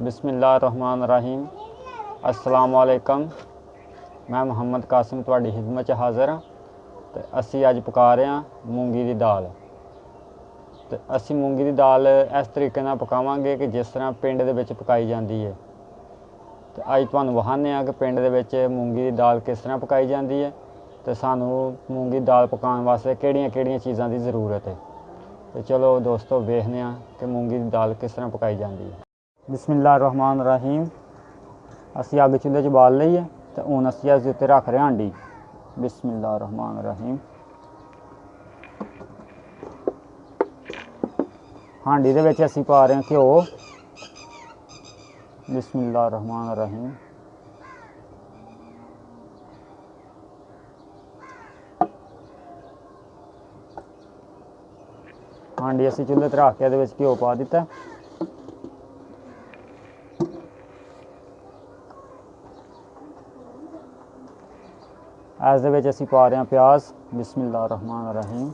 बिस्मिल्लाहिर्रहमानिर्रहीम। अस्सलाम वालेकुम। मैं मुहम्मद qasim तुहाडी खिदमत च हाज़र हाँ। तो असी अज पका रहे हैं मूंगी की दाल। तो असी मूंगी की दाल इस तरीके नाल पकावांगे कि जिस तरह पिंड दे विच पकाई जाती है। तो अज तुहानूं विखाने कि पिंड दे विच मूंगी की दाल किस तरह पकाई जाती है, तो सानूं मूंगी की दाल पकाने वास्ते किहड़ियां चीज़ां की ज़रूरत है। तो चलो दोस्तों वेखने कि मूंगी की दाल किस तरह पकाई जाती है। बिस्मिल्लाहिर्रहमानिर्रहीम। असी अग चुल्हे 'च बाल लईए तो हुण असी इस उत्ते रख रहे हांडी। बिस्मिल्लाहिर्रहमानिर्रहीम। हांडी दे विच असी पा रहे हैं घ्यो। बिस्मिल्लाहिर्रहमानिर्रहीम। हांडी असी चुल्हे ते रख के इहदे विच घ्यो पा दित्ता। इस दे विच असी पा रहे हैं प्याज। बिस्मिल्लाहिर्रहमानिर्रहीम।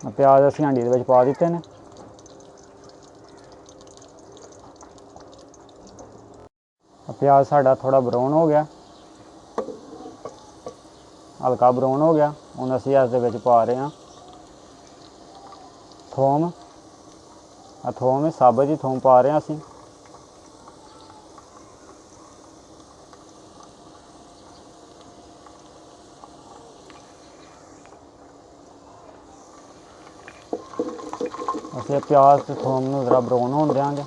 प्याज असी हांडी दे विच पा दित्ते ने। प्याज साडा थोड़ा ब्राउन हो गया, हल्का ब्राउन हो गया। हुण असी इस दे विच पा रहे हैं थोम। थोम साबत ही थोम पा रहे हैं असी। असी प्याज ते थोम नूं जरा ब्राउन होण देंगे।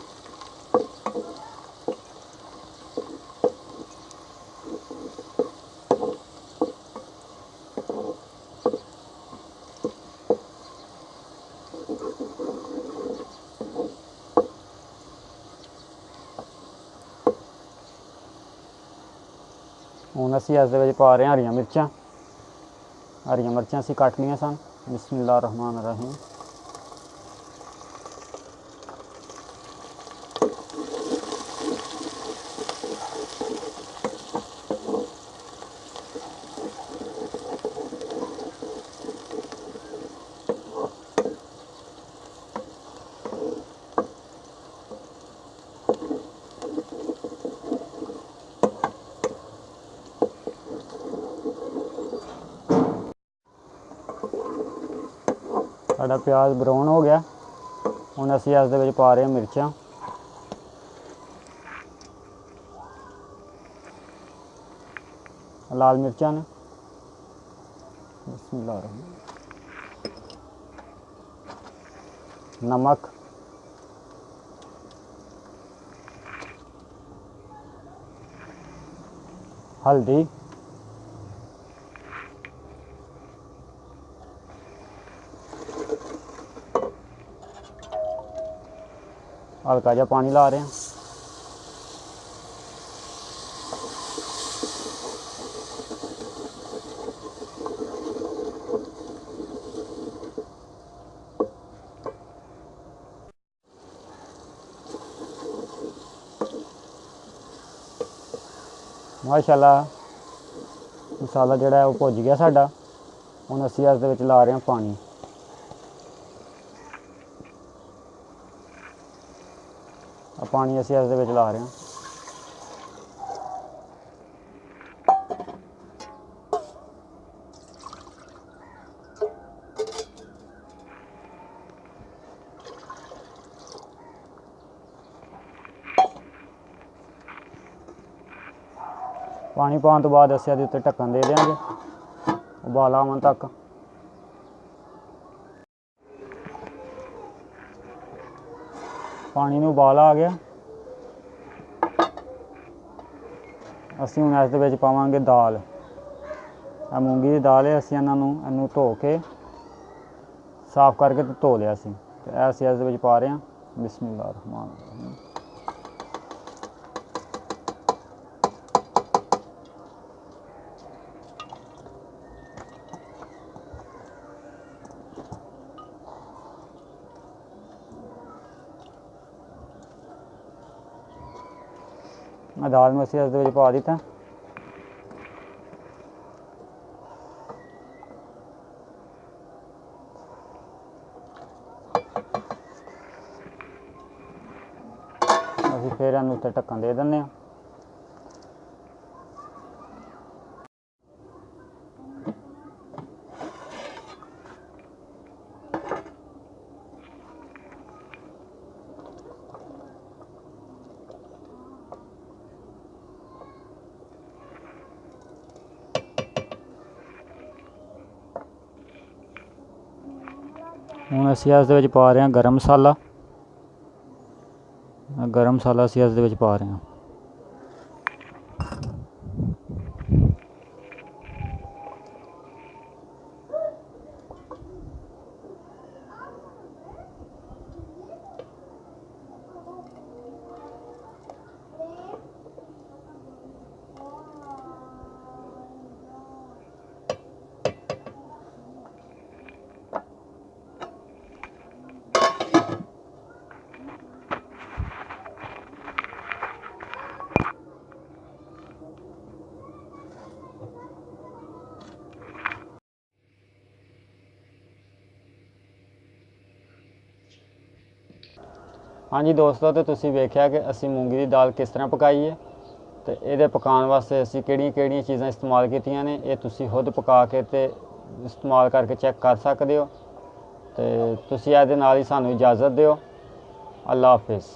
हुण असी इस दे विच पा रहे हैं हरियां मिर्चां। हरियां मिर्चां असी कट लियां सन। बिस्मिल्लाहिर्रहमानिर्रहीम। साडा प्याज ब्राउन हो गया। हुण असी इस दे विच पा रहे हैं मिर्चां। लाल मिर्चां ने। बिस्मिल्लाहिर्रहमानिर्रहीम। नमक, हल्दी, हल्का जिहा पानी ला रहे हैं। माशाअल्लाह मसाला जिहड़ा है वो भुज गया साडा। हुण असी इस दे विच ला रहे हैं पानी। पानी असी इस दे विच ला रहे हैं। पानी पाने तो बाद असी इहदे उत्ते ढक्कन दे देंगे उबाला आवन तक। पानी नूं उबाला आ गया। असी हुण इस दे विच पावांगे दाल। मूंगी की दाल है। असी इन्हूं धो के साफ करके तो धो लिया सी। तो असी इस दे विच पा रहे हैं। बिस्मिल्लाहिर्रहमानिर्रहीम। दाल में असी इस दे विच पा दित्ता। ਅਸੀਂ ਫਿਰ ਇਹਨੂੰ ਉੱਤੇ ਢੱਕਣ ਦੇ ਦਿੰਦੇ ਹਾਂ। ਹੁਣ ਅਸੀਂ ਇਸ ਦੇ ਵਿੱਚ ਪਾ ਰਹੇ ਹਾਂ ਗਰਮ ਮਸਾਲਾ। ਗਰਮ ਮਸਾਲਾ ਅਸੀਂ ਇਸ ਦੇ ਵਿੱਚ ਪਾ ਰਹੇ ਹਾਂ। ਹਾਂਜੀ ਦੋਸਤੋ, ਤੇ ਤੁਸੀਂ ਵੇਖਿਆ ਕਿ ਅਸੀਂ ਮੂੰਗੀ ਦੀ ਦਾਲ ਕਿਸ ਤਰ੍ਹਾਂ ਪਕਾਈ ਹੈ ਤੇ ਇਹਦੇ ਪਕਾਉਣ ਵਾਸਤੇ ਅਸੀਂ ਕਿਹੜੀਆਂ ਚੀਜ਼ਾਂ ਇਸਤੇਮਾਲ ਕੀਤੀਆਂ ਨੇ। ਇਹ ਤੁਸੀਂ ਖੁਦ ਪਕਾ ਕੇ ਤੇ ਇਸਤੇਮਾਲ ਕਰਕੇ ਚੈੱਕ ਕਰ ਸਕਦੇ ਹੋ। ਤੇ ਤੁਸੀਂ ਇਹਦੇ ਨਾਲ ਹੀ ਸਾਨੂੰ ਇਜਾਜ਼ਤ ਦਿਓ। ਅੱਲਾ ਹਾਫਿਜ਼।